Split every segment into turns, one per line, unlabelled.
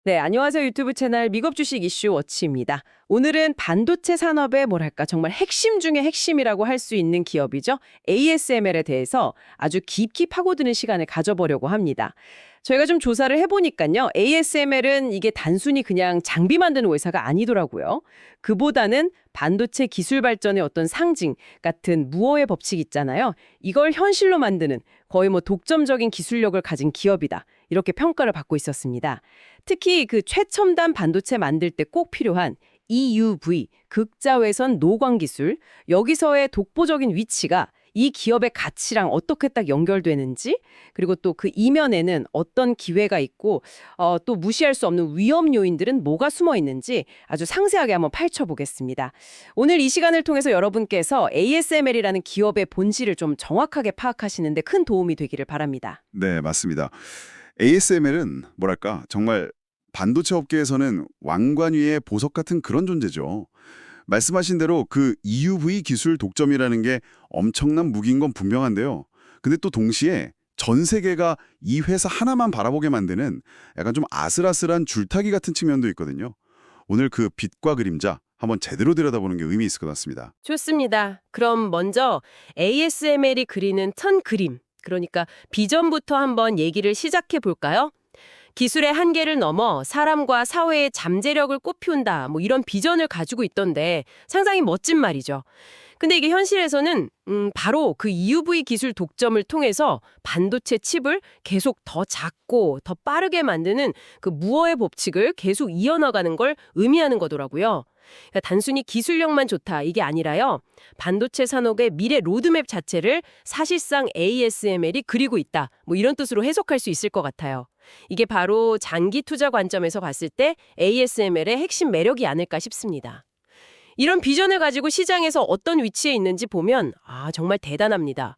네, 안녕하세요. 유튜브 채널 미국 주식 이슈 워치입니다. 오늘은 반도체 산업의 뭐랄까 정말 핵심 중에 핵심이라고 할 수 있는 기업이죠. ASML에 대해서 아주 깊이 파고드는 시간을 가져보려고 합니다. 저희가 좀 조사를 해보니까요. ASML은 이게 단순히 그냥 장비 만드는 회사가 아니더라고요. 그보다는 반도체 기술 발전의 어떤 상징 같은 무어의 법칙 있잖아요. 이걸 현실로 만드는 거의 뭐 독점적인 기술력을 가진 기업이다. 이렇게 평가를 받고 있었습니다. 특히 그 최첨단 반도체 만들 때 꼭 필요한 EUV, 극자외선 노광 기술, 여기서의 독보적인 위치가 이 기업의 가치랑 어떻게 딱 연결되는지, 그리고 또 그 이면에는 어떤 기회가 있고 또 무시할 수 없는 위험 요인들은 뭐가 숨어 있는지 아주 상세하게 한번 파헤쳐보겠습니다. 오늘 이 시간을 통해서 여러분께서 ASML이라는 기업의 본질을 좀 정확하게 파악하시는 데 큰 도움이 되기를 바랍니다.
네, 맞습니다. ASML은 뭐랄까 정말 반도체 업계에서는 왕관 위의 보석 같은 그런 존재죠. 말씀하신 대로 그 EUV 기술 독점이라는 게 엄청난 무기인 건 분명한데요. 근데 또 동시에 전 세계가 이 회사 하나만 바라보게 만드는 약간 좀 아슬아슬한 줄타기 같은 측면도 있거든요. 오늘 그 빛과 그림자 한번 제대로 들여다보는 게 의미 있을 것 같습니다.
좋습니다. 그럼 먼저 ASML이 그리는 큰 그림, 그러니까 비전부터 한번 얘기를 시작해 볼까요? 기술의 한계를 넘어 사람과 사회의 잠재력을 꽃피운다, 뭐 이런 비전을 가지고 있던데 상당히 멋진 말이죠. 근데 이게 현실에서는 바로 그 EUV 기술 독점을 통해서 반도체 칩을 계속 더 작고 더 빠르게 만드는 그 무어의 법칙을 계속 이어나가는 걸 의미하는 거더라고요. 그러니까 단순히 기술력만 좋다 이게 아니라요. 반도체 산업의 미래 로드맵 자체를 사실상 ASML이 그리고 있다. 뭐 이런 뜻으로 해석할 수 있을 것 같아요. 이게 바로 장기 투자 관점에서 봤을 때 ASML의 핵심 매력이 아닐까 싶습니다. 이런 비전을 가지고 시장에서 어떤 위치에 있는지 보면 정말 대단합니다.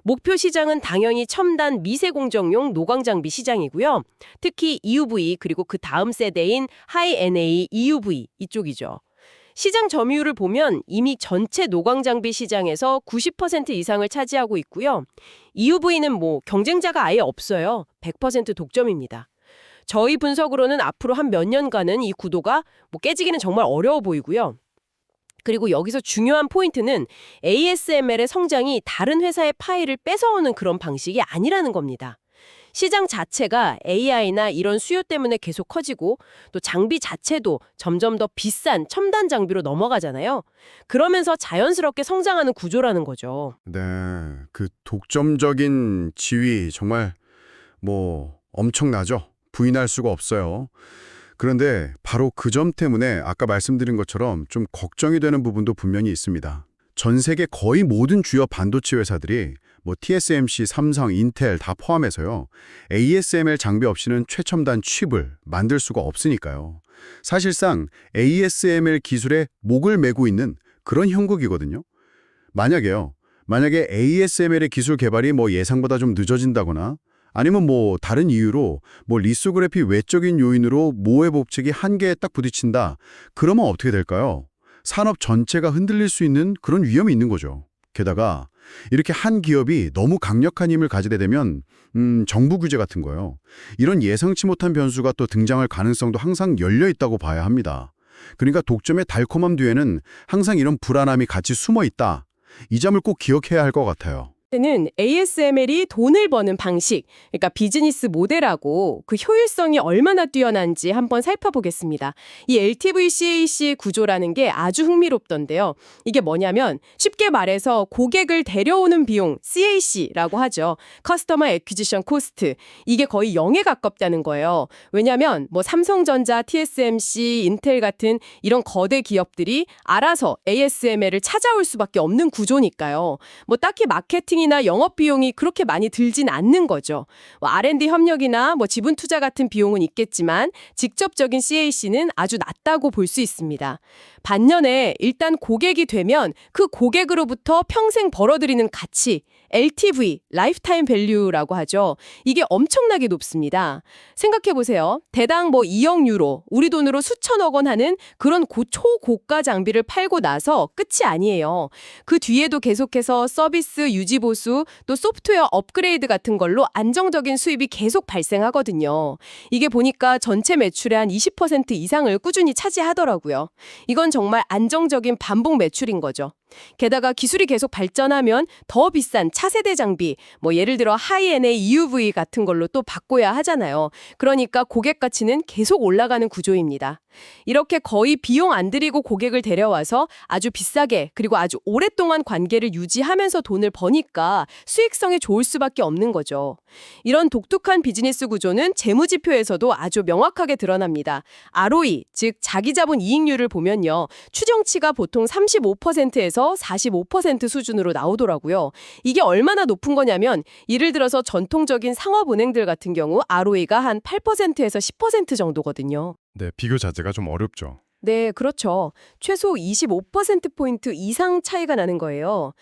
목표 시장은 당연히 첨단 미세공정용 노광장비 시장이고요. 특히 EUV 그리고 그 다음 세대인 하이-NA EUV 이쪽이죠. 시장 점유율을 보면 이미 전체 노광장비 시장에서 90% 이상을 차지하고 있고요. EUV는 뭐 경쟁자가 아예 없어요. 100% 독점입니다. 저희 분석으로는 앞으로 한 몇 년간은 이 구도가 뭐 깨지기는 정말 어려워 보이고요. 그리고 여기서 중요한 포인트는 ASML의 성장이 다른 회사의 파일을 뺏어오는 그런 방식이 아니라는 겁니다. 시장 자체가 AI나 이런 수요 때문에 계속 커지고 또 장비 자체도 점점 더 비싼 첨단 장비로 넘어가잖아요. 그러면서 자연스럽게 성장하는 구조라는 거죠.
네, 그 독점적인 지위 정말 엄청나죠. 부인할 수가 없어요. 그런데 바로 그 점 때문에 아까 말씀드린 것처럼 좀 걱정이 되는 부분도 분명히 있습니다. 전 세계 거의 모든 주요 반도체 회사들이 TSMC, 삼성, 인텔 다 포함해서요. ASML 장비 없이는 최첨단 칩을 만들 수가 없으니까요. 사실상 ASML 기술에 목을 메고 있는 그런 형국이거든요. 만약에 ASML의 기술 개발이 예상보다 좀 늦어진다거나 아니면 다른 이유로 리소그래피 외적인 요인으로 모의 법칙이 한계에 딱 부딪힌다. 그러면 어떻게 될까요? 산업 전체가 흔들릴 수 있는 그런 위험이 있는 거죠. 게다가 이렇게 한 기업이 너무 강력한 힘을 가지게 되면 정부 규제 같은 거요. 이런 예상치 못한 변수가 또 등장할 가능성도 항상 열려 있다고 봐야 합니다. 그러니까 독점의 달콤함 뒤에는 항상 이런 불안함이 같이 숨어 있다. 이 점을 꼭 기억해야 할 것 같아요.
는 ASML이 돈을 버는 방식, 그러니까 비즈니스 모델하고 그 효율성이 얼마나 뛰어난지 한번 살펴보겠습니다. 이 LTV CAC 구조라는 게 아주 흥미롭던데요. 이게 뭐냐면 쉽게 말해서 고객을 데려오는 비용, CAC라고 하죠. 커스터머 애퀴지션 코스트. 이게 거의 0에 가깝다는 거예요. 왜냐하면 삼성전자, TSMC, 인텔 같은 이런 거대 기업들이 알아서 ASML을 찾아올 수밖에 없는 구조니까요. 딱히 마케팅 이나 영업 비용이 그렇게 많이 들진 않는 거죠. R&D 협력이나 지분 투자 같은 비용은 있겠지만 직접적인 CAC는 아주 낮다고 볼 수 있습니다. 반면에 일단 고객이 되면 그 고객으로부터 평생 벌어들이는 가치, LTV, 라이프타임 밸류라고 하죠. 이게 엄청나게 높습니다. 생각해보세요. 대당 2억 유로, 우리 돈으로 수천억 원 하는 그런 초고가 장비를 팔고 나서 끝이 아니에요. 그 뒤에도 계속해서 서비스 유지 보수, 또 소프트웨어 업그레이드 같은 걸로 안정적인 수입이 계속 발생하거든요. 이게 보니까 전체 매출의 한 20% 이상을 꾸준히 차지하더라고요. 이건 정말 안정적인 반복 매출인 거죠. 게다가 기술이 계속 발전하면 더 비싼 차세대 장비, 예를 들어 하이엔의 EUV 같은 걸로 또 바꿔야 하잖아요. 그러니까 고객 가치는 계속 올라가는 구조입니다. 이렇게 거의 비용 안 들이고 고객을 데려와서 아주 비싸게 그리고 아주 오랫동안 관계를 유지하면서 돈을 버니까 수익성이 좋을 수밖에 없는 거죠. 이런 독특한 비즈니스 구조는 재무지표에서도 아주 명확하게 드러납니다. ROE, 즉 자기자본 이익률을 보면요. 추정치가 보통 35%에서 45% 수준으로 나오더라고요. 이게 얼마나 높은 거냐면 예를 들어서 전통적인 상업은행들 같은 경우 ROE가 한 8%에서 10% 정도거든요.
네, 비교 자체가 좀 어렵죠.
네, 그렇죠. 최소 25%포인트 이상 차이가 나는 거예요.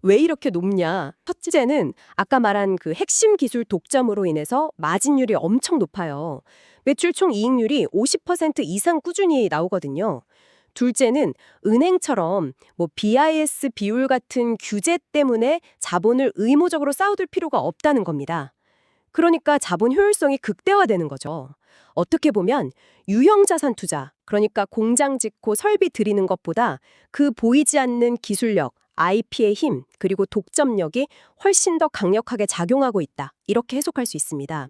왜 이렇게 높냐? 첫째는 아까 말한 그 핵심 기술 독점으로 인해서 마진율이 엄청 높아요. 매출 총 이익률이 50% 이상 꾸준히 나오거든요. 둘째는 은행처럼 BIS 비율 같은 규제 때문에 자본을 의무적으로 쌓아둘 필요가 없다는 겁니다. 그러니까 자본 효율성이 극대화되는 거죠. 어떻게 보면 유형 자산 투자, 그러니까 공장 짓고 설비 들이는 것보다 그 보이지 않는 기술력, IP의 힘, 그리고 독점력이 훨씬 더 강력하게 작용하고 있다. 이렇게 해석할 수 있습니다.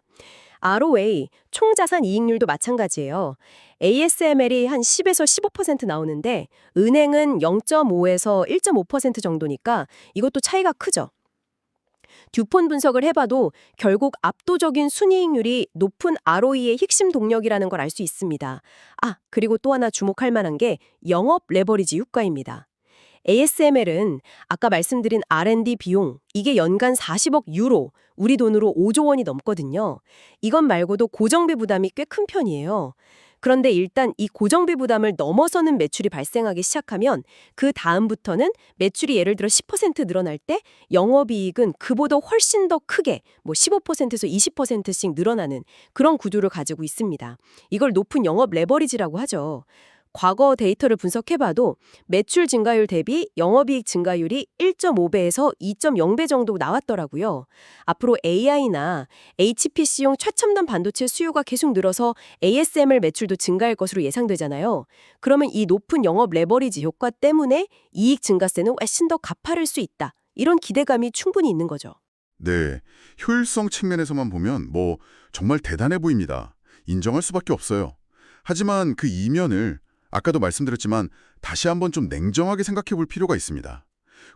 ROA, 총자산 이익률도 마찬가지예요. ASML이 한 10에서 15% 나오는데 은행은 0.5에서 1.5% 정도니까 이것도 차이가 크죠. 듀폰 분석을 해봐도 결국 압도적인 순이익률이 높은 ROE의 핵심 동력이라는 걸 알 수 있습니다. 그리고 또 하나 주목할 만한 게 영업 레버리지 효과입니다. ASML은 아까 말씀드린 R&D 비용, 이게 연간 40억 유로, 우리 돈으로 5조 원이 넘거든요. 이것 말고도 고정비 부담이 꽤 큰 편이에요. 그런데 일단 이 고정비 부담을 넘어서는 매출이 발생하기 시작하면 그 다음부터는 매출이 예를 들어 10% 늘어날 때 영업이익은 그보다 훨씬 더 크게 15%에서 20%씩 늘어나는 그런 구조를 가지고 있습니다. 이걸 높은 영업 레버리지라고 하죠. 과거 데이터를 분석해봐도 매출 증가율 대비 영업이익 증가율이 1.5배에서 2.0배 정도 나왔더라고요. 앞으로 AI나 HPC용 최첨단 반도체 수요가 계속 늘어서 ASML 매출도 증가할 것으로 예상되잖아요. 그러면 이 높은 영업 레버리지 효과 때문에 이익 증가세는 훨씬 더 가파를 수 있다. 이런 기대감이 충분히 있는 거죠.
네, 효율성 측면에서만 보면 정말 대단해 보입니다. 인정할 수밖에 없어요. 하지만 그 이면을 아까도 말씀드렸지만 다시 한번 좀 냉정하게 생각해 볼 필요가 있습니다.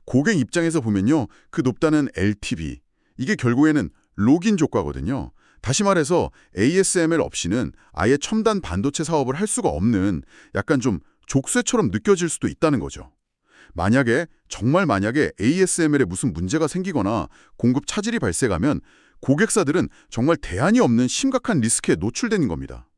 고객 입장에서 보면요. 그 높다는 LTV, 이게 결국에는 록인 조과거든요. 다시 말해서 ASML 없이는 아예 첨단 반도체 사업을 할 수가 없는 약간 좀 족쇄처럼 느껴질 수도 있다는 거죠. 정말 만약에 ASML에 무슨 문제가 생기거나 공급 차질이 발생하면 고객사들은 정말 대안이 없는 심각한 리스크에 노출되는 겁니다.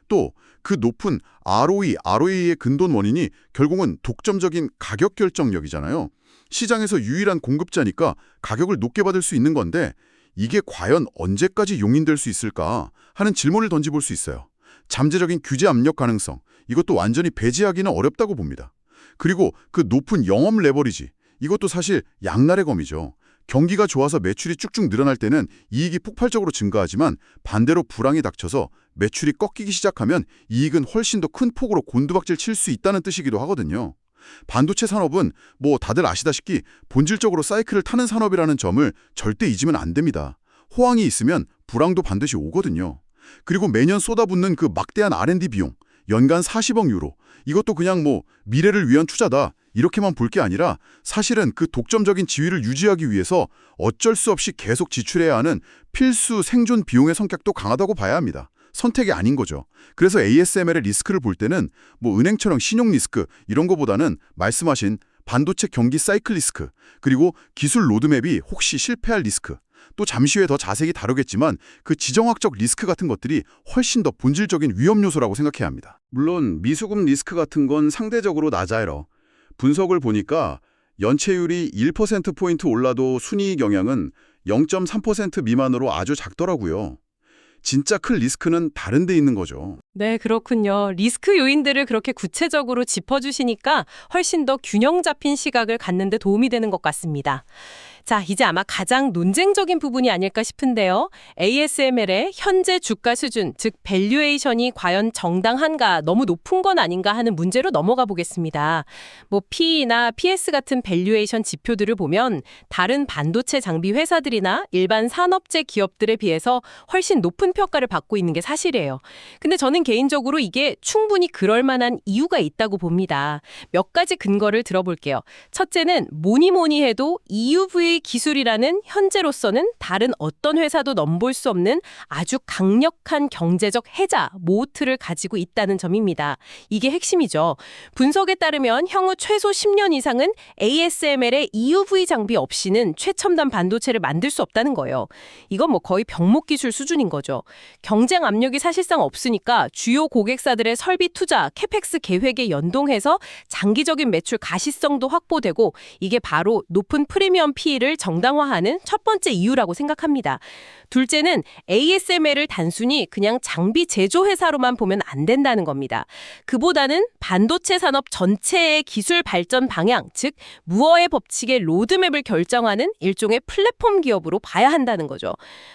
또 그 높은 ROE의 근본 원인이 결국은 독점적인 가격 결정력이잖아요. 시장에서 유일한 공급자니까 가격을 높게 받을 수 있는 건데 이게 과연 언제까지 용인될 수 있을까 하는 질문을 던져볼 수 있어요. 잠재적인 규제 압력 가능성, 이것도 완전히 배제하기는 어렵다고 봅니다. 그리고 그 높은 영업 레버리지, 이것도 사실 양날의 검이죠. 경기가 좋아서 매출이 쭉쭉 늘어날 때는 이익이 폭발적으로 증가하지만 반대로 불황이 닥쳐서 매출이 꺾이기 시작하면 이익은 훨씬 더 큰 폭으로 곤두박질 칠 수 있다는 뜻이기도 하거든요. 반도체 산업은 다들 아시다시피 본질적으로 사이클을 타는 산업이라는 점을 절대 잊으면 안 됩니다. 호황이 있으면 불황도 반드시 오거든요. 그리고 매년 쏟아붓는 그 막대한 R&D 비용, 연간 40억 유로, 이것도 그냥 미래를 위한 투자다. 이렇게만 볼 게 아니라 사실은 그 독점적인 지위를 유지하기 위해서 어쩔 수 없이 계속 지출해야 하는 필수 생존 비용의 성격도 강하다고 봐야 합니다. 선택이 아닌 거죠. 그래서 ASML의 리스크를 볼 때는 은행처럼 신용 리스크 이런 거보다는 말씀하신 반도체 경기 사이클 리스크, 그리고 기술 로드맵이 혹시 실패할 리스크, 또 잠시 후에 더 자세히 다루겠지만 그 지정학적 리스크 같은 것들이 훨씬 더 본질적인 위험 요소라고 생각해야 합니다. 물론 미수급 리스크 같은 건 상대적으로 낮아요. 분석을 보니까 연체율이 1%포인트 올라도 순이익 영향은 0.3% 미만으로 아주 작더라고요. 진짜 큰 리스크는 다른 데 있는 거죠.
네, 그렇군요. 리스크 요인들을 그렇게 구체적으로 짚어주시니까 훨씬 더 균형 잡힌 시각을 갖는 데 도움이 되는 것 같습니다. 자, 이제 아마 가장 논쟁적인 부분이 아닐까 싶은데요. ASML의 현재 주가 수준, 즉 밸류에이션이 과연 정당한가, 너무 높은 건 아닌가 하는 문제로 넘어가 보겠습니다. 뭐 PE나 PS 같은 밸류에이션 지표들을 보면 다른 반도체 장비 회사들이나 일반 산업재 기업들에 비해서 훨씬 높은 평가를 받고 있는 게 사실이에요. 근데 저는 개인적으로 이게 충분히 그럴 만한 이유가 있다고 봅니다. 몇 가지 근거를 들어볼게요. 첫째는 뭐니 해도 EUV 기술이라는 현재로서는 다른 어떤 회사도 넘볼 수 없는 아주 강력한 경제적 해자, 모트를 가지고 있다는 점입니다. 이게 핵심이죠. 분석에 따르면 향후 최소 10년 이상은 ASML의 EUV 장비 없이는 최첨단 반도체를 만들 수 없다는 거예요. 이건 뭐 거의 병목 기술 수준인 거죠. 경쟁 압력이 사실상 없으니까 주요 고객사들의 설비 투자, 캐펙스 계획에 연동해서 장기적인 매출 가시성도 확보되고 이게 바로 높은 프리미엄 PE를 정당화하는 첫 번째 이유라고 생각합니다. 둘째는 ASML을 단순히 그냥 장비 제조 회사로만 보면 안 된다는 겁니다. 그보다는 반도체 산업 전체의 기술 발전 방향, 즉 무어의 법칙의 로드맵을 결정하는 일종의 플랫폼 기업으로 봐야 한다는 거죠.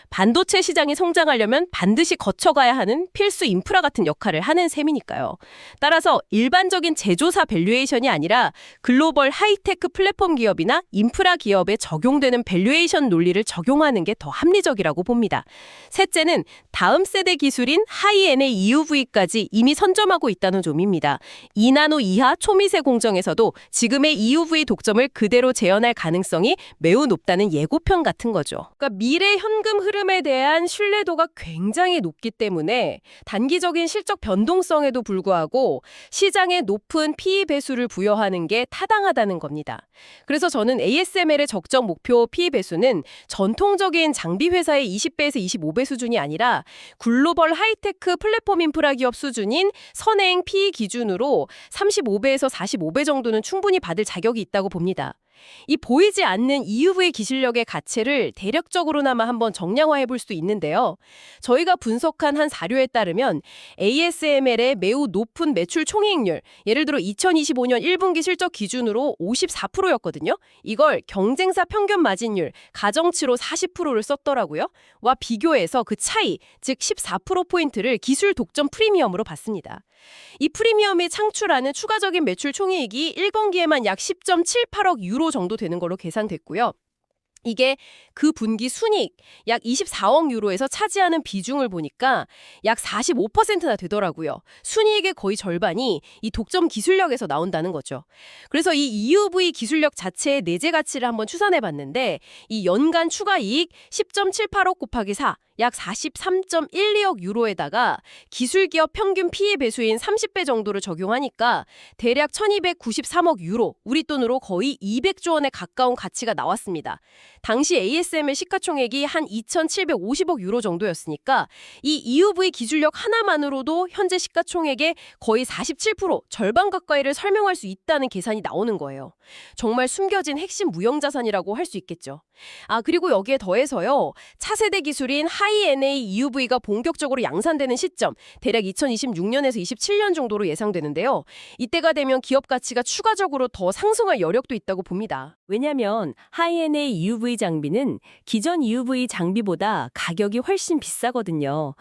반도체 시장이 성장하려면 반드시 거쳐가야 하는 필수 인프라 같은 역할을 하는 셈이니까요. 따라서 일반적인 제조사 밸류에이션이 아니라 글로벌 하이테크 플랫폼 기업이나 인프라 기업에 적용되는 밸류에이션 논리를 적용하는 게 더 합리적이라고 봅니다. 셋째는 다음 세대 기술인 하이엔의 EUV까지 이미 선점하고 있다는 점입니다. 2나노 이하 초미세 공정에서도 지금의 EUV 독점을 그대로 재현할 가능성이 매우 높다는 예고편 같은 거죠. 그러니까 미래 현금 흐름에 대한 신뢰도가 굉장히 높기 때문에 단기적인 실적 변동성에도 불구하고 시장에 높은 PE 배수를 부여하는 게 타당하다는 겁니다. 그래서 저는 ASML의 적정 목표 PE 배수는 전통적인 장비 회사의 20배에서 25배 수준이 아니라 글로벌 하이테크 플랫폼 인프라 기업 수준인 선행 PE 기준으로 35배에서 45배 정도는 충분히 받을 자격이 있다고 봅니다. 이 보이지 않는 EUV 기술력의 가치를 대략적으로나마 한번 정량화해 볼 수 있는데요. 저희가 분석한 한 사료에 따르면 ASML의 매우 높은 매출 총이익률, 예를 들어 2025년 1분기 실적 기준으로 54%였거든요. 이걸 경쟁사 평균 마진율, 가정치로 40%를 썼더라고요. 와 비교해서 그 차이, 즉 14%포인트를 기술 독점 프리미엄으로 봤습니다. 이 프리미엄이 창출하는 추가적인 매출 총이익이 1분기에만 약 10.78억 유로 정도 되는 걸로 계산됐고요. 이게 그 분기 순이익 약 24억 유로에서 차지하는 비중을 보니까 약 45%나 되더라고요. 순이익의 거의 절반이 이 독점 기술력에서 나온다는 거죠. 그래서 이 EUV 기술력 자체의 내재 가치를 한번 추산해 봤는데 이 연간 추가 이익 10.78억 곱하기 4, 약 43.12억 유로에다가 기술기업 평균 PE 배수인 30배 정도를 적용하니까 대략 1293억 유로, 우리 돈으로 거의 200조 원에 가까운 가치가 나왔습니다. 당시 ASML 시가총액이 한 2,750억 유로 정도였으니까 이 EUV 기술력 하나만으로도 현재 시가총액의 거의 47%, 절반 가까이를 설명할 수 있다는 계산이 나오는 거예요. 정말 숨겨진 핵심 무형자산이라고 할 수 있겠죠. 그리고 여기에 더해서요. 차세대 기술인 하이NA EUV가 본격적으로 양산되는 시점, 대략 2026년에서 27년 정도로 예상되는데요. 이때가 되면 기업 가치가 추가적으로 더 상승할 여력도 있다고 봅니다. 왜냐하면 하이NA EUV 장비는 기존 EUV 장비보다 가격이 훨씬 비싸거든요.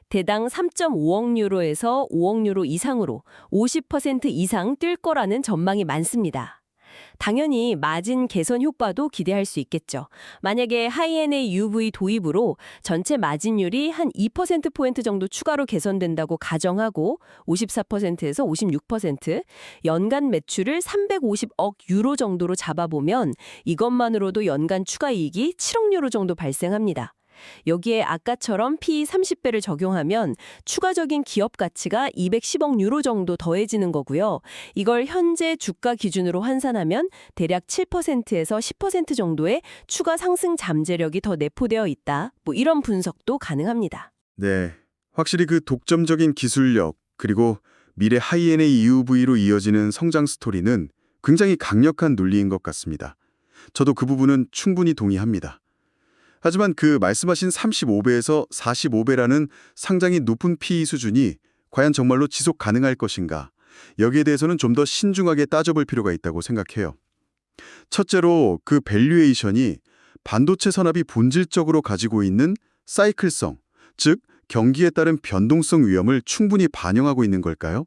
대당 3.5억 유로에서 5억 유로 이상으로 50% 이상 뛸 거라는 전망이 많습니다. 당연히 마진 개선 효과도 기대할 수 있겠죠. 만약에 하이엔의 UV 도입으로 전체 마진율이 한 2%포인트 정도 추가로 개선된다고 가정하고 54%에서 56%, 연간 매출을 350억 유로 정도로 잡아보면 이것만으로도 연간 추가 이익이 7억 유로 정도 발생합니다. 여기에 아까처럼 PE 30배를 적용하면 추가적인 기업 가치가 210억 유로 정도 더해지는 거고요. 이걸 현재 주가 기준으로 환산하면 대략 7%에서 10% 정도의 추가 상승 잠재력이 더 내포되어 있다. 이런 분석도 가능합니다.
네, 확실히 그 독점적인 기술력 그리고 미래 하이엔의 EUV로 이어지는 성장 스토리는
굉장히 강력한 논리인 것 같습니다. 저도 그 부분은 충분히 동의합니다. 하지만 그 말씀하신 35배에서 45배라는 상당히 높은 PE 수준이 과연 정말로 지속 가능할 것인가? 여기에 대해서는 좀 더 신중하게 따져볼 필요가 있다고 생각해요. 첫째로 그 밸류에이션이 반도체 산업이 본질적으로 가지고 있는 사이클성, 즉 경기에 따른 변동성 위험을 충분히 반영하고 있는 걸까요?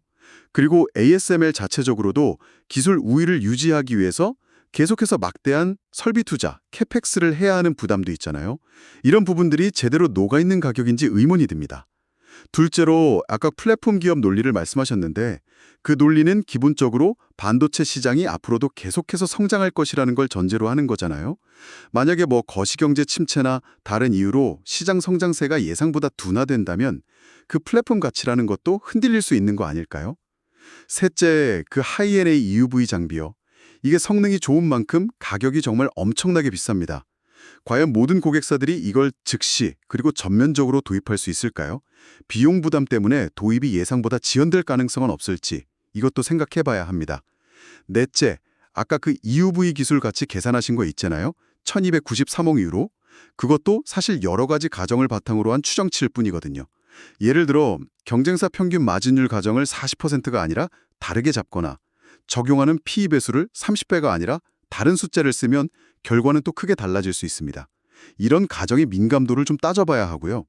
그리고 ASML 자체적으로도 기술 우위를 유지하기 위해서 계속해서 막대한 설비 투자, 캐펙스를 해야 하는 부담도 있잖아요. 이런 부분들이 제대로 녹아있는 가격인지 의문이 듭니다. 둘째로 아까 플랫폼 기업 논리를 말씀하셨는데 그 논리는 기본적으로 반도체 시장이 앞으로도 계속해서 성장할 것이라는 걸 전제로 하는 거잖아요. 만약에 거시경제 침체나 다른 이유로 시장 성장세가 예상보다 둔화된다면 그 플랫폼 가치라는 것도 흔들릴 수 있는 거 아닐까요? 셋째, 그 하이-NA EUV 장비요. 이게 성능이 좋은 만큼 가격이 정말 엄청나게 비쌉니다. 과연 모든 고객사들이 이걸 즉시 그리고 전면적으로 도입할 수 있을까요? 비용 부담 때문에 도입이 예상보다 지연될 가능성은 없을지 이것도 생각해 봐야 합니다. 넷째, 아까 그 EUV 기술 가치 계산하신 거 있잖아요. 1293억 유로. 그것도 사실 여러 가지 가정을 바탕으로 한 추정치일 뿐이거든요. 예를 들어 경쟁사 평균 마진율 가정을 40%가 아니라 다르게 잡거나 적용하는 PE 배수를 30배가 아니라 다른 숫자를 쓰면 결과는 또 크게 달라질 수 있습니다. 이런 가정의 민감도를 좀 따져봐야 하고요.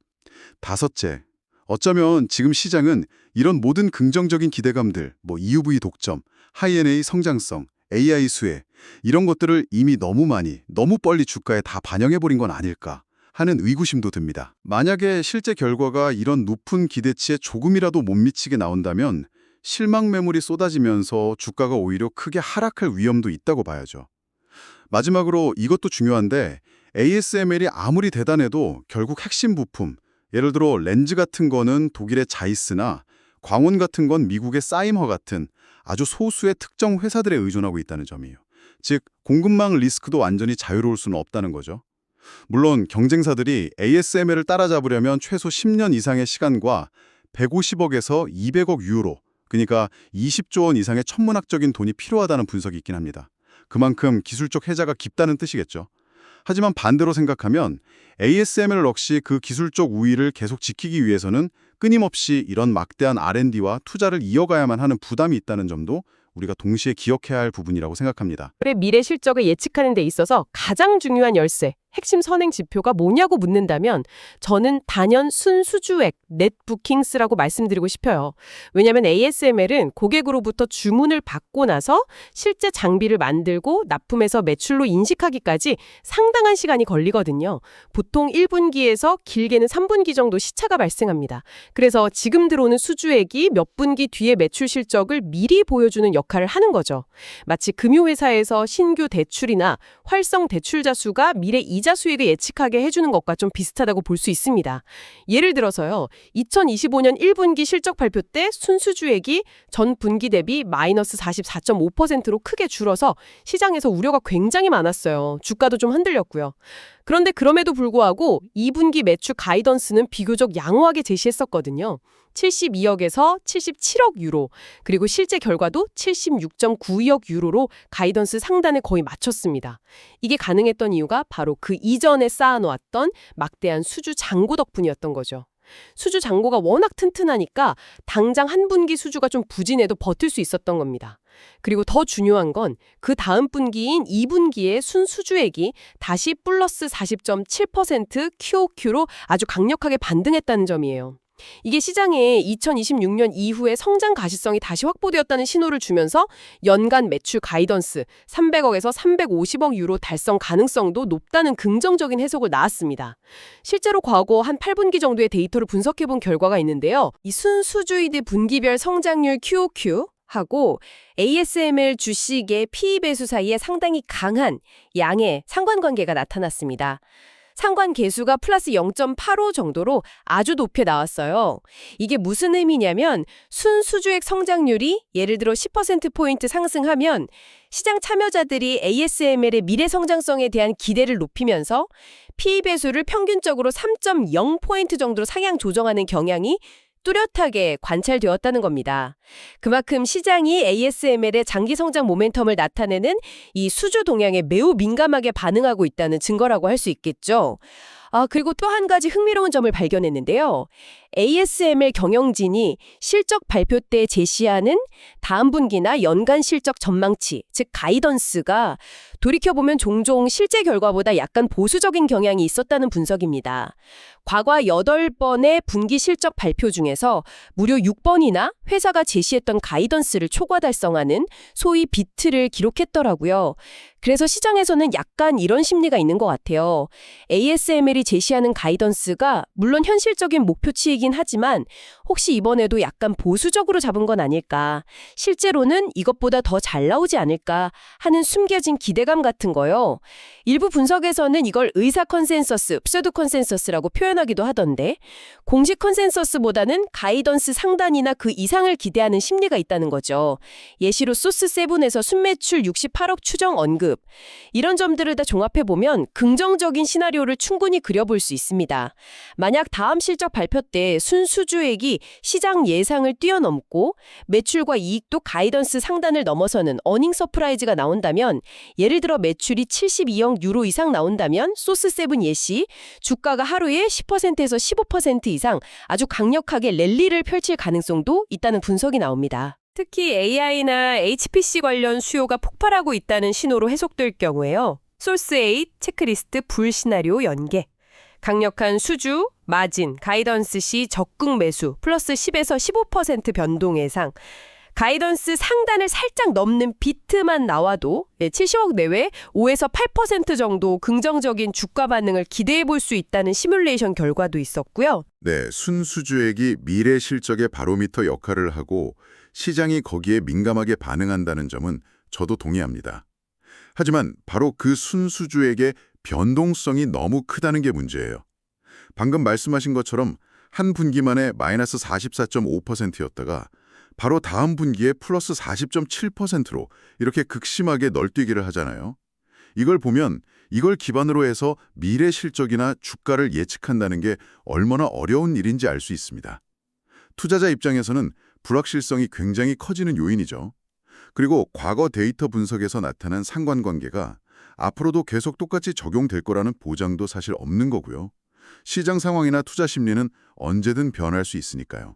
다섯째, 어쩌면 지금 시장은 이런 모든 긍정적인 기대감들, EUV 독점, 하이-NA 성장성, AI 수혜 이런 것들을 이미 너무 많이, 너무 빨리 주가에 다 반영해버린 건 아닐까 하는 의구심도 듭니다. 만약에 실제 결과가 이런 높은 기대치에 조금이라도 못 미치게 나온다면 실망 매물이 쏟아지면서 주가가 오히려 크게 하락할 위험도 있다고 봐야죠. 마지막으로 이것도 중요한데 ASML이 아무리 대단해도 결국 핵심 부품, 예를 들어 렌즈 같은 거는 독일의 자이스나 광원 같은 건 미국의 사임허 같은 아주 소수의 특정 회사들에 의존하고 있다는 점이에요. 즉 공급망 리스크도 완전히 자유로울 수는 없다는 거죠. 물론 경쟁사들이 ASML을 따라잡으려면 최소 10년 이상의 시간과 150억에서 200억 유로, 그러니까 20조 원 이상의 천문학적인 돈이 필요하다는 분석이 있긴 합니다. 그만큼 기술적 혜자가 깊다는 뜻이겠죠. 하지만 반대로 생각하면 ASML 역시 그 기술적 우위를 계속 지키기 위해서는 끊임없이 이런 막대한 R&D와 투자를 이어가야만 하는 부담이 있다는 점도 우리가 동시에 기억해야 할 부분이라고 생각합니다.
미래 실적을 예측하는 데 있어서 가장 중요한 열쇠, 핵심 선행 지표가 뭐냐고 묻는다면 저는 단연 순수주액, 넷 부킹스라고 말씀드리고 싶어요. 왜냐하면 ASML은 고객으로부터 주문을 받고 나서 실제 장비를 만들고 납품해서 매출로 인식하기까지 상당한 시간이 걸리거든요. 보통 1분기에서 길게는 3분기 정도 시차가 발생합니다. 그래서 지금 들어오는 수주액이 몇 분기 뒤에 매출 실적을 미리 보여주는 역할을 하는 거죠. 마치 금융회사에서 신규 대출이나 활성 대출자 수가 미래 이자 수익을 예측하게 해주는 것과 좀 비슷하다고 볼 수 있습니다. 예를 들어서요. 2025년 1분기 실적 발표 때 순수주액이 전 분기 대비 마이너스 44.5%로 크게 줄어서 시장에서 우려가 굉장히 많았어요. 주가도 좀 흔들렸고요. 그런데 그럼에도 불구하고 2분기 매출 가이던스는 비교적 양호하게 제시했었거든요. 72억에서 77억 유로, 그리고 실제 결과도 76.92억 유로로 가이던스 상단에 거의 맞췄습니다. 이게 가능했던 이유가 바로 그 이전에 쌓아놓았던 막대한 수주 잔고 덕분이었던 거죠. 수주 잔고가 워낙 튼튼하니까 당장 한 분기 수주가 좀 부진해도 버틸 수 있었던 겁니다. 그리고 더 중요한 건 그 다음 분기인 2분기의 순수주액이 다시 플러스 40.7% QOQ로 아주 강력하게 반등했다는 점이에요. 이게 시장에 2026년 이후에 성장 가시성이 다시 확보되었다는 신호를 주면서 연간 매출 가이던스 300억에서 350억 유로 달성 가능성도 높다는 긍정적인 해석을 나왔습니다. 실제로 과거 한 8분기 정도의 데이터를 분석해본 결과가 있는데요. 이 순수주이드 분기별 성장률 QOQ 하고 ASML 주식의 PE 배수 사이에 상당히 강한 양의 상관관계가 나타났습니다. 상관 계수가 플러스 0.85 정도로 아주 높게 나왔어요. 이게 무슨 의미냐면 순수주액 성장률이 예를 들어 10%포인트 상승하면 시장 참여자들이 ASML의 미래 성장성에 대한 기대를 높이면서 PE 배수를 평균적으로 3.0포인트 정도로 상향 조정하는 경향이 뚜렷하게 관찰되었다는 겁니다. 그만큼 시장이 ASML의 장기 성장 모멘텀을 나타내는 이 수주 동향에 매우 민감하게 반응하고 있다는 증거라고 할 수 있겠죠. 그리고 또 한 가지 흥미로운 점을 발견했는데요. ASML 경영진이 실적 발표 때 제시하는 다음 분기나 연간 실적 전망치, 즉 가이던스가 돌이켜보면 종종 실제 결과보다 약간 보수적인 경향이 있었다는 분석입니다. 과거 8번의 분기 실적 발표 중에서 무려 6번이나 회사가 제시했던 가이던스를 초과 달성하는 소위 비트를 기록했더라고요. 그래서 시장에서는 약간 이런 심리가 있는 것 같아요. ASML이 제시하는 가이던스가 물론 현실적인 목표치이긴 하지만 혹시 이번에도 약간 보수적으로 잡은 건 아닐까, 실제로는 이것보다 더 잘 나오지 않을까 하는 숨겨진 기대감 같은 거요. 일부 분석에서는 이걸 의사 컨센서스, pseudo 컨센서스라고 표현하기도 하던데, 공식 컨센서스보다는 가이던스 상단이나 그 이상을 기대하는 심리가 있다는 거죠. 예시로 소스7에서 순매출 68억 추정 언급. 이런 점들을 다 종합해보면 긍정적인 시나리오를 충분히 그려볼 수 있습니다. 만약 다음 실적 발표 때 순수주액이 시장 예상을 뛰어넘고 매출과 이익도 가이던스 상단을 넘어서는 어닝 서프라이즈가 나온다면, 예를 들어 매출이 72억 유로 이상 나온다면 소스7 예시 주가가 하루에 10%에서 15% 이상 아주 강력하게 랠리를 펼칠 가능성도 있다는 분석이 나옵니다. 특히 AI나 HPC 관련 수요가 폭발하고 있다는 신호로 해석될 경우에요. 소스8 체크리스트 불 시나리오 연계. 강력한 수주, 마진, 가이던스 시 적극 매수 플러스 10에서 15% 변동 예상. 가이던스 상단을 살짝 넘는 비트만 나와도 70억 내외 5에서 8% 정도 긍정적인 주가 반응을 기대해 볼 수 있다는 시뮬레이션 결과도 있었고요.
네, 순수주액이 미래 실적의 바로미터 역할을 하고 시장이 거기에 민감하게 반응한다는 점은 저도 동의합니다. 하지만 바로 그 순수주액의 변동성이 너무 크다는 게 문제예요. 방금 말씀하신 것처럼 한 분기만에 마이너스 44.5%였다가 바로 다음 분기에 플러스 40.7%로 이렇게 극심하게 널뛰기를 하잖아요. 이걸 보면 이걸 기반으로 해서 미래 실적이나 주가를 예측한다는 게 얼마나 어려운 일인지 알 수 있습니다. 투자자 입장에서는 불확실성이 굉장히 커지는 요인이죠. 그리고 과거 데이터 분석에서 나타난 상관관계가 앞으로도 계속 똑같이 적용될 거라는 보장도 사실 없는 거고요. 시장 상황이나 투자 심리는 언제든 변할 수 있으니까요.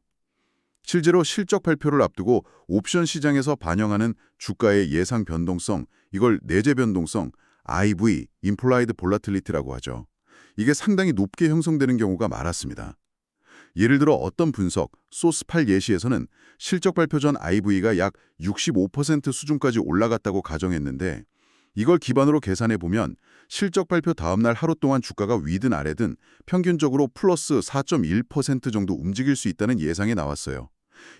실제로 실적 발표를 앞두고 옵션 시장에서 반영하는 주가의 예상 변동성, 이걸 내재 변동성, IV, Implied Volatility라고 하죠. 이게 상당히 높게 형성되는 경우가 많았습니다. 예를 들어 어떤 분석, 소스8 예시에서는 실적 발표 전 IV가 약 65% 수준까지 올라갔다고 가정했는데, 이걸 기반으로 계산해보면 실적 발표 다음날 하루 동안 주가가 위든 아래든 평균적으로 플러스 4.1% 정도 움직일 수 있다는 예상이 나왔어요.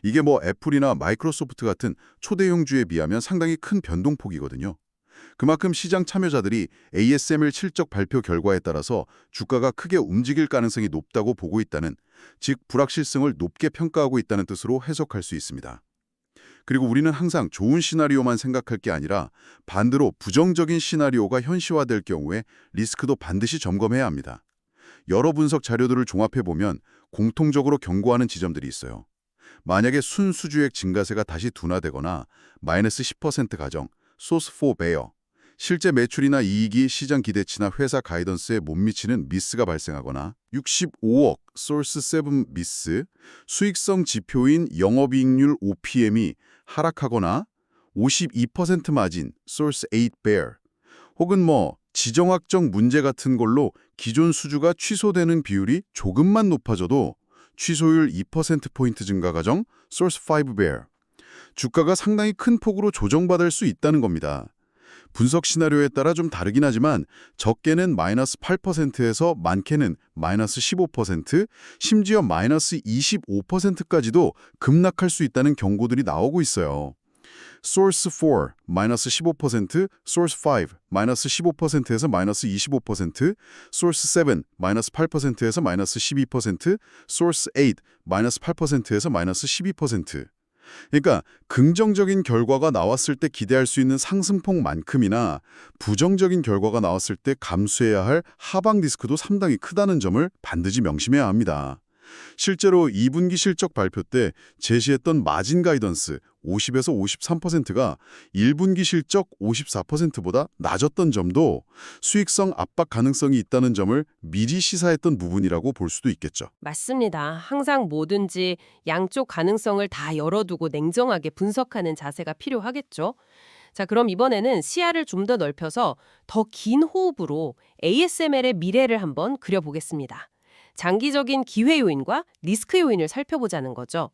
이게 애플이나 마이크로소프트 같은 초대형주에 비하면 상당히 큰 변동폭이거든요. 그만큼 시장 참여자들이 ASML 실적 발표 결과에 따라서 주가가 크게 움직일 가능성이 높다고 보고 있다는, 즉 불확실성을 높게 평가하고 있다는 뜻으로 해석할 수 있습니다. 그리고 우리는 항상 좋은 시나리오만 생각할 게 아니라 반대로 부정적인 시나리오가 현실화될 경우에 리스크도 반드시 점검해야 합니다. 여러 분석 자료들을 종합해보면 공통적으로 경고하는 지점들이 있어요. 만약에 순수주액 증가세가 다시 둔화되거나 마이너스 10% 가정, 소스4 베어, 실제 매출이나 이익이 시장 기대치나 회사 가이던스에 못 미치는 미스가 발생하거나 65억, 소스7 미스, 수익성 지표인 영업이익률 OPM이 하락하거나 52% 마진, 소스8 베어, 혹은 지정학적 문제 같은 걸로 기존 수주가 취소되는 비율이 조금만 높아져도 취소율 2%포인트 증가 가정, 소스5 베어, 주가가 상당히 큰 폭으로 조정받을 수 있다는 겁니다. 분석 시나리오에 따라 좀 다르긴 하지만 적게는 마이너스 8%에서 많게는 마이너스 15%, 심지어 마이너스 25%까지도 급락할 수 있다는 경고들이 나오고 있어요. 소스 4, 마이너스 15%, 소스 5, 마이너스 15%에서 마이너스 25%, 소스 7, 마이너스 8%에서 마이너스 12%, 소스 8, 마이너스 8%에서 마이너스 12%. 그러니까 긍정적인 결과가 나왔을 때 기대할 수 있는 상승폭만큼이나 부정적인 결과가 나왔을 때 감수해야 할 하방 리스크도 상당히 크다는 점을 반드시 명심해야 합니다. 실제로 2분기 실적 발표 때 제시했던 마진 가이던스 50에서 53%가 1분기 실적 54%보다 낮았던 점도 수익성 압박 가능성이 있다는 점을 미리 시사했던 부분이라고 볼 수도 있겠죠.
맞습니다. 항상 뭐든지 양쪽 가능성을 다 열어두고 냉정하게 분석하는 자세가 필요하겠죠. 자, 그럼 이번에는 시야를 좀 더 넓혀서 더 긴 호흡으로 ASML의 미래를 한번 그려보겠습니다. 장기적인 기회 요인과 리스크 요인을 살펴보자는 거죠.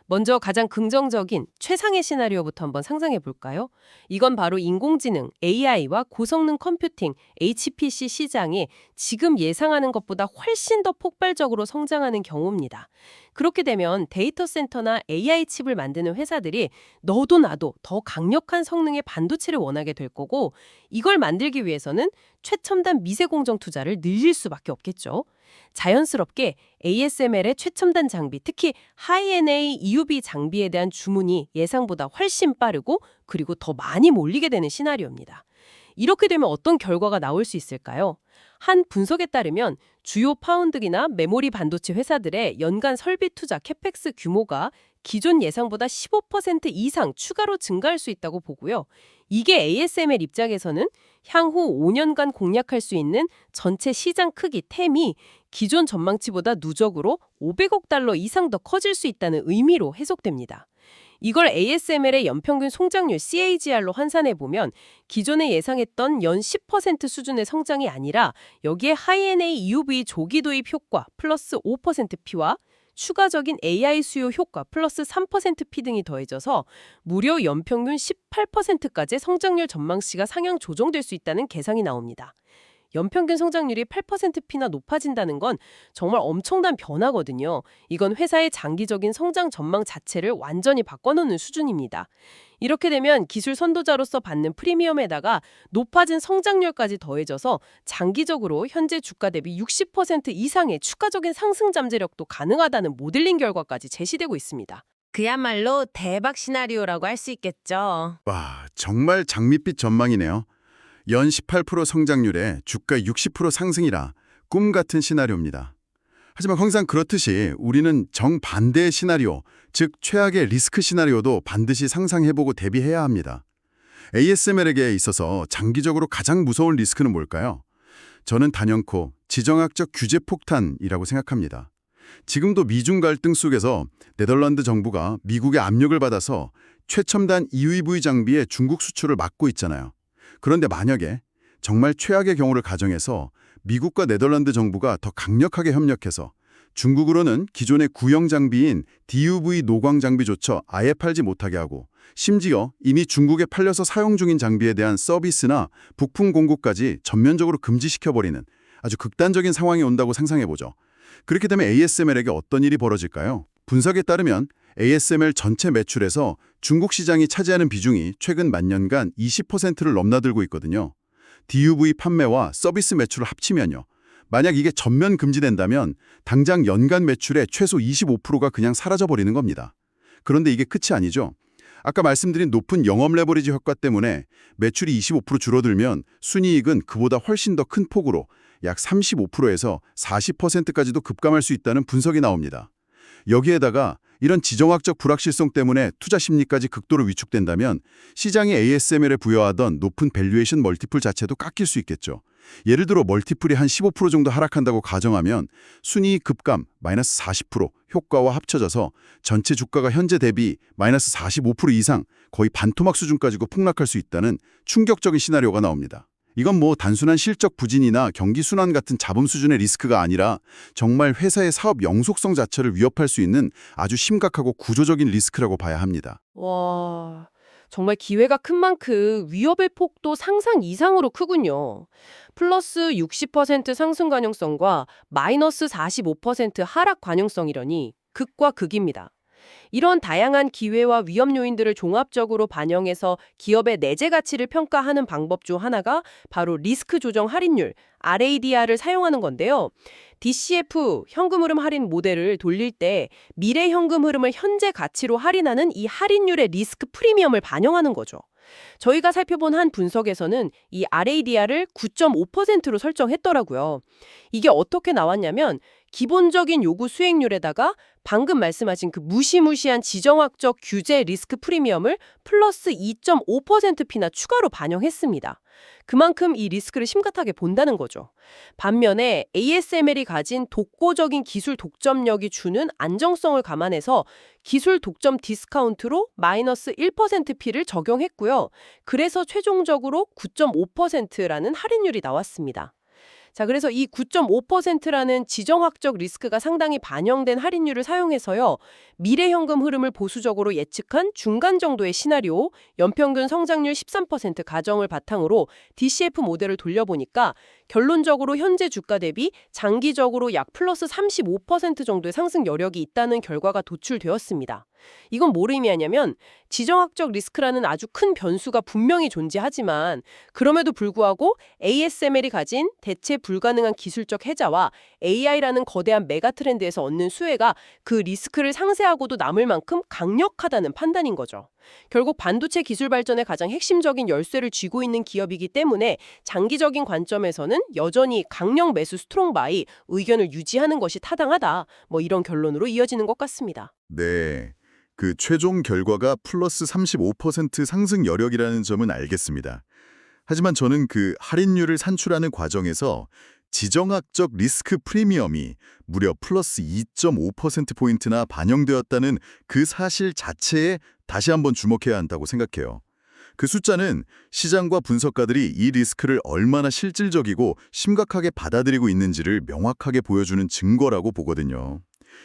먼저 가장 긍정적인 최상의 시나리오부터 한번 상상해 볼까요? 이건 바로 인공지능, AI와 고성능 컴퓨팅, HPC 시장이 지금 예상하는 것보다 훨씬 더 폭발적으로 성장하는 경우입니다. 그렇게 되면 데이터 센터나 AI 칩을 만드는 회사들이 너도 나도 더 강력한 성능의 반도체를 원하게 될 거고, 이걸 만들기 위해서는 최첨단 미세공정 투자를 늘릴 수밖에 없겠죠. 자연스럽게 ASML의 최첨단 장비, 특히 하이-NA EUV 장비에 대한 주문이 예상보다 훨씬 빠르고 그리고 더 많이 몰리게 되는 시나리오입니다. 이렇게 되면 어떤 결과가 나올 수 있을까요? 한 분석에 따르면 주요 파운드기나 메모리 반도체 회사들의 연간 설비 투자 캐펙스 규모가 기존 예상보다 15% 이상 추가로 증가할 수 있다고 보고요. 이게 ASML 입장에서는 향후 5년간 공략할 수 있는 전체 시장 크기 템이 기존 전망치보다 누적으로 500억 달러 이상 더 커질 수 있다는 의미로 해석됩니다. 이걸 ASML의 연평균 성장률 CAGR로 환산해보면 기존에 예상했던 연 10% 수준의 성장이 아니라 여기에 하이-NA EUV 조기 도입 효과 플러스 5%P와 추가적인 AI 수요 효과 플러스 3%P 등이 더해져서 무려 연평균 18%까지 성장률 전망치가 상향 조정될 수 있다는 계산이 나옵니다. 연평균 성장률이 8%P나 높아진다는 건 정말 엄청난 변화거든요. 이건 회사의 장기적인 성장 전망 자체를 완전히 바꿔놓는 수준입니다. 이렇게 되면 기술 선도자로서 받는 프리미엄에다가 높아진 성장률까지 더해져서 장기적으로 현재 주가 대비 60% 이상의 추가적인 상승 잠재력도 가능하다는 모델링 결과까지 제시되고 있습니다. 그야말로 대박 시나리오라고 할 수 있겠죠.
와, 정말 장밋빛 전망이네요. 연 18% 성장률에 주가 60% 상승이라 꿈 같은 시나리오입니다. 하지만 항상 그렇듯이 우리는 정반대의 시나리오, 즉 최악의 리스크 시나리오도 반드시 상상해보고 대비해야 합니다. ASML에게 있어서 장기적으로 가장 무서운 리스크는 뭘까요? 저는 단연코 지정학적 규제 폭탄이라고 생각합니다. 지금도 미중 갈등 속에서 네덜란드 정부가 미국의 압력을 받아서 최첨단 EUV 장비의 중국 수출을 막고 있잖아요. 그런데 만약에 정말 최악의 경우를 가정해서 미국과 네덜란드 정부가 더 강력하게 협력해서 중국으로는 기존의 구형 장비인 DUV 노광 장비조차 아예 팔지 못하게 하고 심지어 이미 중국에 팔려서 사용 중인 장비에 대한 서비스나 부품 공급까지 전면적으로 금지시켜버리는 아주 극단적인 상황이 온다고 상상해보죠. 그렇게 되면 ASML에게 어떤 일이 벌어질까요? 분석에 따르면 ASML 전체 매출에서 중국 시장이 차지하는 비중이 최근 몇 년간 20%를 넘나들고 있거든요. DUV 판매와 서비스 매출을 합치면요. 만약 이게 전면 금지된다면 당장 연간 매출의 최소 25%가 그냥 사라져버리는 겁니다. 그런데 이게 끝이 아니죠. 아까 말씀드린 높은 영업 레버리지 효과 때문에 매출이 25% 줄어들면 순이익은 그보다 훨씬 더 큰 폭으로 약 35%에서 40%까지도 급감할 수 있다는 분석이 나옵니다. 여기에다가 이런 지정학적 불확실성 때문에 투자 심리까지 극도로 위축된다면 시장이 ASML에 부여하던 높은 밸류에이션 멀티플 자체도 깎일 수 있겠죠. 예를 들어 멀티플이 한 15% 정도 하락한다고 가정하면 순이익 급감 마이너스 40% 효과와 합쳐져서 전체 주가가 현재 대비 마이너스 45% 이상 거의 반토막 수준까지도 폭락할 수 있다는 충격적인 시나리오가 나옵니다. 이건 뭐 단순한 실적 부진이나 경기 순환 같은 자본 수준의 리스크가 아니라 정말 회사의 사업 영속성 자체를 위협할 수 있는 아주 심각하고 구조적인 리스크라고 봐야 합니다.
와, 정말 기회가 큰 만큼 위협의 폭도 상상 이상으로 크군요. 플러스 60% 상승 가능성과 마이너스 45% 하락 가능성이라니 극과 극입니다. 이런 다양한 기회와 위험 요인들을 종합적으로 반영해서 기업의 내재 가치를 평가하는 방법 중 하나가 바로 리스크 조정 할인율, RADR을 사용하는 건데요. DCF, 현금 흐름 할인 모델을 돌릴 때 미래 현금 흐름을 현재 가치로 할인하는 이 할인율의 리스크 프리미엄을 반영하는 거죠. 저희가 살펴본 한 분석에서는 이 RADR을 9.5%로 설정했더라고요. 이게 어떻게 나왔냐면 기본적인 요구 수익률에다가 방금 말씀하신 그 무시무시한 지정학적 규제 리스크 프리미엄을 플러스 2.5%피나 추가로 반영했습니다. 그만큼 이 리스크를 심각하게 본다는 거죠. 반면에 ASML이 가진 독보적인 기술 독점력이 주는 안정성을 감안해서 기술 독점 디스카운트로 마이너스 1%피를 적용했고요. 그래서 최종적으로 9.5%라는 할인율이 나왔습니다. 자, 그래서 이 9.5%라는 지정학적 리스크가 상당히 반영된 할인율을 사용해서요. 미래 현금 흐름을 보수적으로 예측한 중간 정도의 시나리오, 연평균 성장률 13% 가정을 바탕으로 DCF 모델을 돌려보니까 결론적으로 현재 주가 대비 장기적으로 약 플러스 35% 정도의 상승 여력이 있다는 결과가 도출되었습니다. 이건 뭘 의미하냐면 지정학적 리스크라는 아주 큰 변수가 분명히 존재하지만 그럼에도 불구하고 ASML이 가진 대체 불가능한 기술적 혜자와 AI라는 거대한 메가 트렌드에서 얻는 수혜가 그 리스크를 상쇄하고도 남을 만큼 강력하다는 판단인 거죠. 결국 반도체 기술 발전의 가장 핵심적인 열쇠를 쥐고 있는 기업이기 때문에 장기적인 관점에서는 여전히 강력 매수 스트롱 바이 의견을 유지하는 것이 타당하다. 이런 결론으로 이어지는 것 같습니다.
네, 그 최종 결과가 플러스 35% 상승 여력이라는 점은 알겠습니다. 하지만 저는 그 할인율을 산출하는 과정에서 지정학적 리스크 프리미엄이 무려 플러스 2.5%포인트나 반영되었다는 그 사실 자체에 다시 한번 주목해야 한다고 생각해요. 그 숫자는 시장과 분석가들이 이 리스크를 얼마나 실질적이고 심각하게 받아들이고 있는지를 명확하게 보여주는 증거라고 보거든요.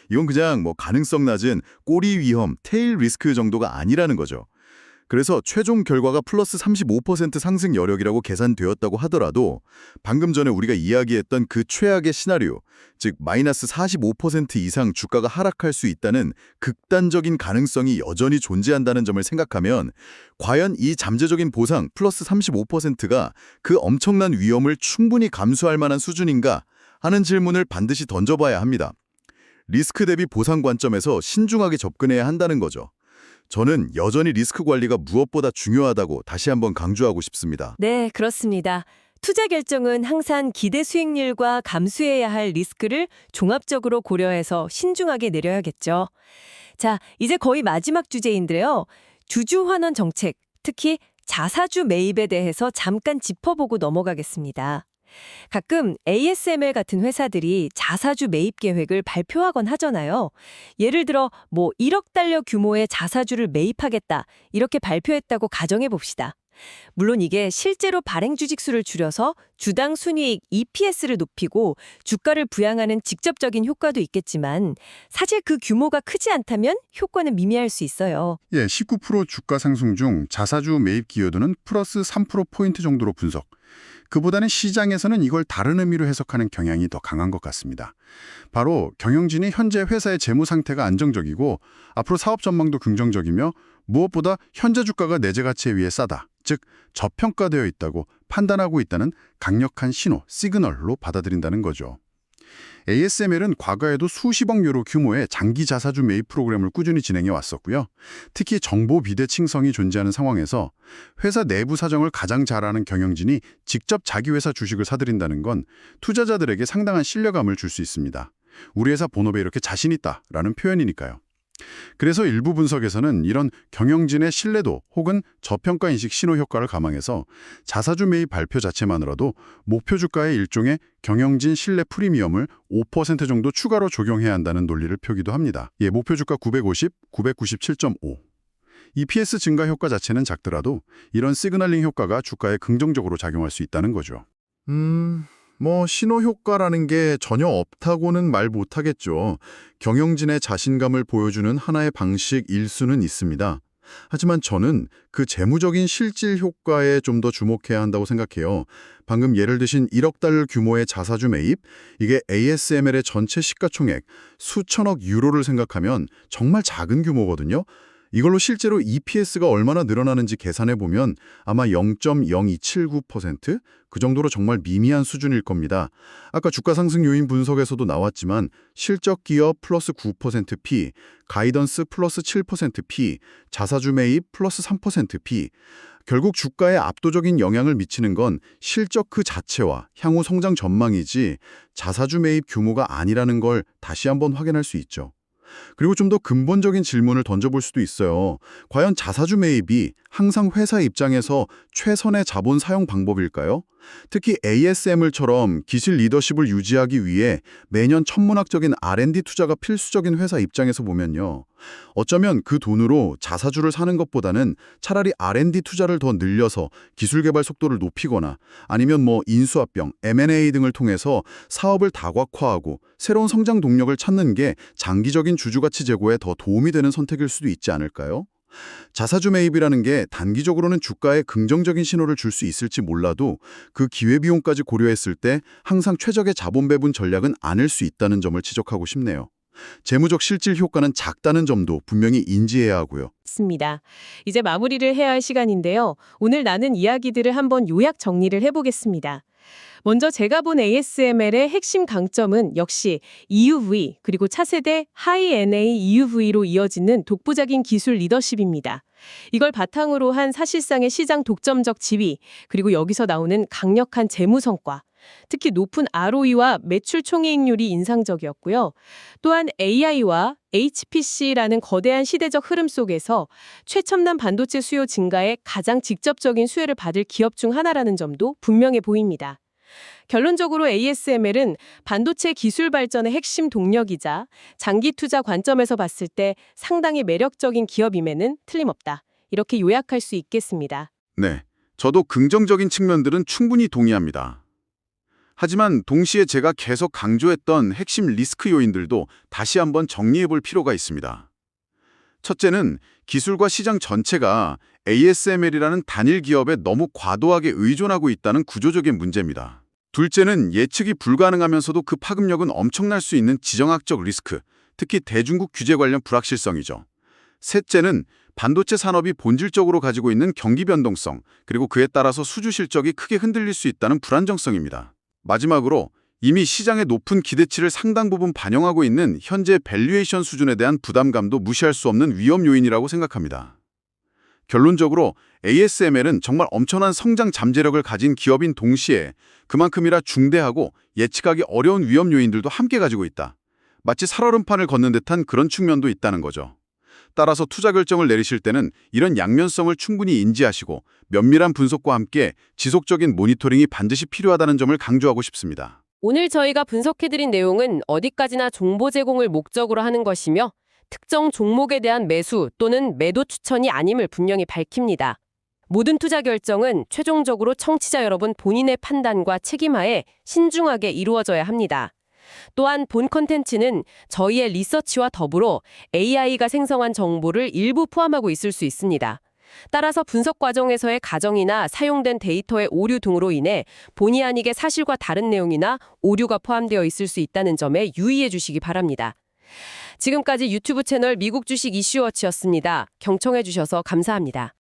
이건 그냥 가능성 낮은 꼬리 위험, 테일 리스크 정도가 아니라는 거죠. 그래서 최종 결과가 플러스 35% 상승 여력이라고 계산되었다고 하더라도 방금 전에 우리가 이야기했던 그 최악의 시나리오, 즉 마이너스 45% 이상 주가가 하락할 수 있다는 극단적인 가능성이 여전히 존재한다는 점을 생각하면 과연 이 잠재적인 보상 플러스 35%가 그 엄청난 위험을 충분히 감수할 만한 수준인가 하는 질문을 반드시 던져봐야 합니다. 리스크 대비 보상 관점에서 신중하게 접근해야 한다는 거죠. 저는 여전히 리스크 관리가 무엇보다 중요하다고 다시 한번 강조하고 싶습니다.
네, 그렇습니다. 투자 결정은 항상 기대 수익률과 감수해야 할 리스크를 종합적으로 고려해서 신중하게 내려야겠죠. 자, 이제 거의 마지막 주제인데요. 주주 환원 정책, 특히 자사주 매입에 대해서 잠깐 짚어보고 넘어가겠습니다. 가끔 ASML 같은 회사들이 자사주 매입 계획을 발표하곤 하잖아요. 예를 들어 1억 달러 규모의 자사주를 매입하겠다 이렇게 발표했다고 가정해 봅시다. 물론 이게 실제로 발행 주식수를 줄여서 주당 순이익 EPS를 높이고 주가를 부양하는 직접적인 효과도 있겠지만 사실 그 규모가 크지 않다면 효과는 미미할 수 있어요.
19% 주가 상승 중 자사주 매입 기여도는 플러스 3%포인트 정도로 분석. 그보다는 시장에서는 이걸 다른 의미로 해석하는 경향이 더 강한 것 같습니다. 바로 경영진이 현재 회사의 재무 상태가 안정적이고 앞으로 사업 전망도 긍정적이며 무엇보다 현재 주가가 내재 가치에 비해 싸다, 즉 저평가되어 있다고 판단하고 있다는 강력한 신호, 시그널로 받아들인다는 거죠. ASML은 과거에도 수십억 유로 규모의 장기 자사주 매입 프로그램을 꾸준히 진행해 왔었고요. 특히 정보 비대칭성이 존재하는 상황에서 회사 내부 사정을 가장 잘 아는 경영진이 직접 자기 회사 주식을 사들인다는 건 투자자들에게 상당한 신뢰감을 줄 수 있습니다. 우리 회사 본업에 이렇게 자신 있다라는 표현이니까요. 그래서 일부 분석에서는 이런 경영진의 신뢰도 혹은 저평가 인식 신호 효과를 감안해서 자사주 매입 발표 자체만으로도 목표 주가의 일종의 경영진 신뢰 프리미엄을 5% 정도 추가로 적용해야 한다는 논리를 펴기도 합니다. 목표 주가 950, 997.5. EPS 증가 효과 자체는 작더라도 이런 시그널링 효과가 주가에 긍정적으로 작용할 수 있다는 거죠.
신호 효과라는 게 전혀 없다고는 말 못하겠죠. 경영진의 자신감을 보여주는 하나의 방식일 수는 있습니다. 하지만 저는 그 재무적인 실질 효과에 좀 더 주목해야 한다고 생각해요. 방금 예를 드신 1억 달러 규모의 자사주 매입, 이게 ASML의 전체 시가총액 수천억 유로를 생각하면 정말 작은 규모거든요.
이걸로 실제로 EPS가 얼마나 늘어나는지 계산해 보면 아마 0.0279%? 그 정도로 정말 미미한 수준일 겁니다. 아까 주가 상승 요인 분석에서도 나왔지만 실적 기업 플러스 9% P, 가이던스 플러스 7% P, 자사주 매입 플러스 3% P. 결국 주가에 압도적인 영향을 미치는 건 실적 그 자체와 향후 성장 전망이지 자사주 매입 규모가 아니라는 걸 다시 한번 확인할 수 있죠. 그리고 좀 더 근본적인 질문을 던져볼 수도 있어요. 과연 자사주 매입이 항상 회사 입장에서 최선의 자본 사용 방법일까요? 특히 ASML처럼 기술 리더십을 유지하기 위해 매년 천문학적인 R&D 투자가 필수적인 회사 입장에서 보면요. 어쩌면 그 돈으로 자사주를 사는 것보다는 차라리 R&D 투자를 더 늘려서 기술 개발 속도를 높이거나 아니면 인수합병, M&A 등을 통해서 사업을 다각화하고 새로운 성장 동력을 찾는 게 장기적인 주주가치 제고에 더 도움이 되는 선택일 수도 있지 않을까요? 자사주 매입이라는 게 단기적으로는 주가에 긍정적인 신호를 줄 수 있을지 몰라도 그 기회비용까지 고려했을 때 항상 최적의 자본 배분 전략은 아닐 수 있다는 점을 지적하고 싶네요. 재무적 실질 효과는 작다는 점도 분명히 인지해야 하고요.
맞습니다. 이제 마무리를 해야 할 시간인데요. 오늘 나눈 이야기들을 한번 요약 정리를 해보겠습니다. 먼저 제가 본 ASML의 핵심 강점은 역시 EUV 그리고 차세대 하이 NA EUV로 이어지는 독보적인 기술 리더십입니다. 이걸 바탕으로 한 사실상의 시장 독점적 지위 그리고 여기서 나오는 강력한 재무 성과 특히 높은 ROE와 매출 총이익률이 인상적이었고요. 또한 AI와 HPC라는 거대한 시대적 흐름 속에서 최첨단 반도체 수요 증가에 가장 직접적인 수혜를 받을 기업 중 하나라는 점도 분명해 보입니다. 결론적으로 ASML은 반도체 기술 발전의 핵심 동력이자 장기 투자 관점에서 봤을 때 상당히 매력적인 기업임에는 틀림없다. 이렇게 요약할 수 있겠습니다.
네, 저도 긍정적인 측면들은 충분히 동의합니다. 하지만 동시에 제가 계속 강조했던 핵심 리스크 요인들도 다시 한번 정리해 볼 필요가 있습니다. 첫째는 기술과 시장 전체가 ASML이라는 단일 기업에 너무 과도하게 의존하고 있다는 구조적인 문제입니다. 둘째는 예측이 불가능하면서도 그 파급력은 엄청날 수 있는 지정학적 리스크, 특히 대중국 규제 관련 불확실성이죠. 셋째는 반도체 산업이 본질적으로 가지고 있는 경기 변동성, 그리고 그에 따라서 수주 실적이 크게 흔들릴 수 있다는 불안정성입니다. 마지막으로 이미 시장의 높은 기대치를 상당 부분 반영하고 있는 현재 밸류에이션 수준에 대한 부담감도 무시할 수 없는 위험 요인이라고 생각합니다. 결론적으로 ASML은 정말 엄청난 성장 잠재력을 가진 기업인 동시에 그만큼이라 중대하고 예측하기 어려운 위험 요인들도 함께 가지고 있다. 마치 살얼음판을 걷는 듯한 그런 측면도 있다는 거죠. 따라서 투자 결정을 내리실 때는 이런 양면성을 충분히 인지하시고 면밀한 분석과 함께 지속적인 모니터링이 반드시 필요하다는 점을 강조하고 싶습니다.
오늘 저희가 분석해드린 내용은 어디까지나 정보 제공을 목적으로 하는 것이며 특정 종목에 대한 매수 또는 매도 추천이 아님을 분명히 밝힙니다. 모든 투자 결정은 최종적으로 청취자 여러분 본인의 판단과 책임하에 신중하게 이루어져야 합니다. 또한 본 컨텐츠는 저희의 리서치와 더불어 AI가 생성한 정보를 일부 포함하고 있을 수 있습니다. 따라서 분석 과정에서의 가정이나 사용된 데이터의 오류 등으로 인해 본의 아니게 사실과 다른 내용이나 오류가 포함되어 있을 수 있다는 점에 유의해 주시기 바랍니다. 지금까지 유튜브 채널 미국 주식 이슈워치였습니다. 경청해 주셔서 감사합니다.